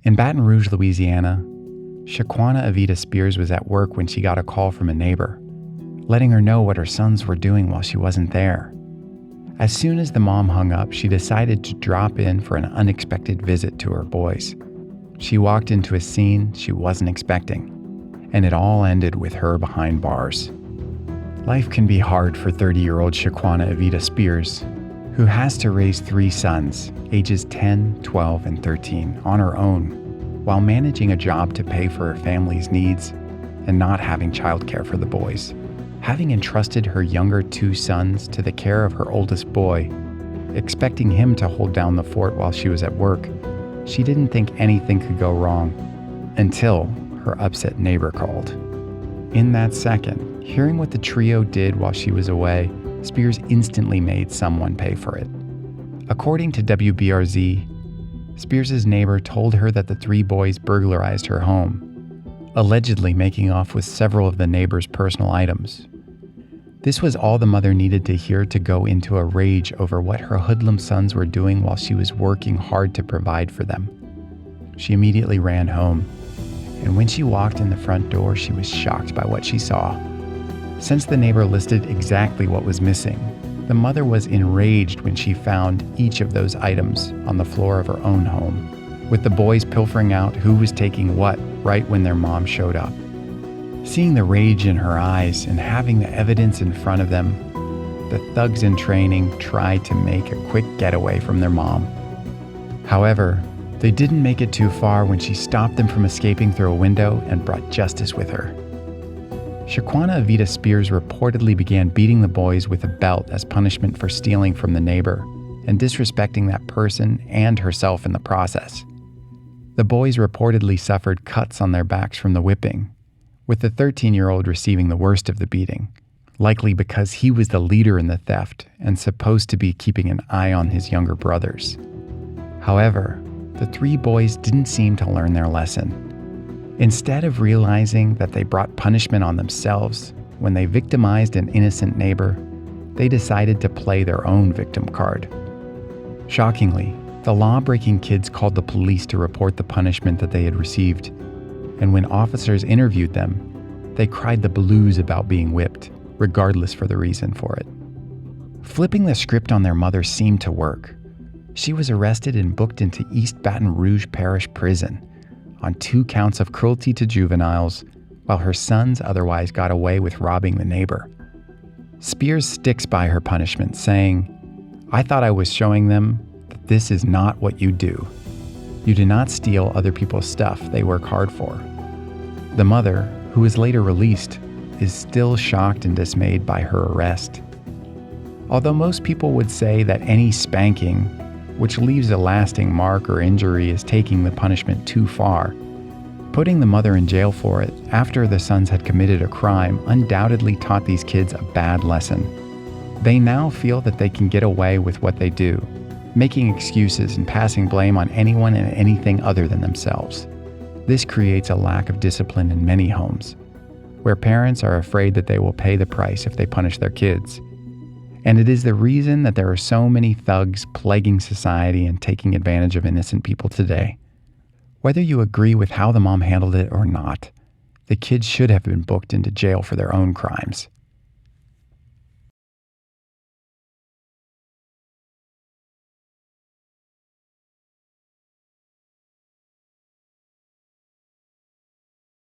In Baton Rouge, Louisiana, Shaquana Avita Spears was at work when she got a call from a neighbor, letting her know what her sons were doing while she wasn't there. As soon as the mom hung up, she decided to drop in for an unexpected visit to her boys. She walked into a scene she wasn't expecting, and it all ended with her behind bars. Life can be hard for 30-year-old Shaquana Avita Spears, who has to raise 3 sons, ages 10, 12, and 13, on her own, while managing a job to pay for her family's needs and not having childcare for the boys. Having entrusted her younger 2 sons to the care of her oldest boy, expecting him to hold down the fort while she was at work, she didn't think anything could go wrong until her upset neighbor called. In that second, hearing what the trio did while she was away, Spears instantly made someone pay for it. According to WBRZ, Spears' neighbor told her that the 3 boys burglarized her home, allegedly making off with several of the neighbor's personal items. This was all the mother needed to hear to go into a rage over what her hoodlum sons were doing while she was working hard to provide for them. She immediately ran home, and when she walked in the front door, she was shocked by what she saw. Since the neighbor listed exactly what was missing, the mother was enraged when she found each of those items on the floor of her own home, with the boys pilfering out who was taking what right when their mom showed up. Seeing the rage in her eyes and having the evidence in front of them, the thugs in training tried to make a quick getaway from their mom. However, they didn't make it too far when she stopped them from escaping through a window and brought justice with her. Shaquana Avita Spears reportedly began beating the boys with a belt as punishment for stealing from the neighbor and disrespecting that person and herself in the process. The boys reportedly suffered cuts on their backs from the whipping, with the 13-year-old receiving the worst of the beating, likely because he was the leader in the theft and supposed to be keeping an eye on his younger brothers. However, the 3 boys didn't seem to learn their lesson. Instead of realizing that they brought punishment on themselves when they victimized an innocent neighbor, they decided to play their own victim card. Shockingly, the law-breaking kids called the police to report the punishment that they had received, and when officers interviewed them, they cried the blues about being whipped, regardless for the reason for it. Flipping the script on their mother seemed to work. She was arrested and booked into East Baton Rouge Parish Prison on 2 counts of cruelty to juveniles, while her sons otherwise got away with robbing the neighbor. Spears sticks by her punishment, saying, "I thought I was showing them that this is not what you do. You do not steal other people's stuff they work hard for." The mother, who was later released, is still shocked and dismayed by her arrest. Although most people would say that any spanking, which leaves a lasting mark or injury, is taking the punishment too far, putting the mother in jail for it after the sons had committed a crime undoubtedly taught these kids a bad lesson. They now feel that they can get away with what they do, making excuses and passing blame on anyone and anything other than themselves. This creates a lack of discipline in many homes, where parents are afraid that they will pay the price if they punish their kids. And it is the reason that there are so many thugs plaguing society and taking advantage of innocent people today. Whether you agree with how the mom handled it or not, the kids should have been booked into jail for their own crimes.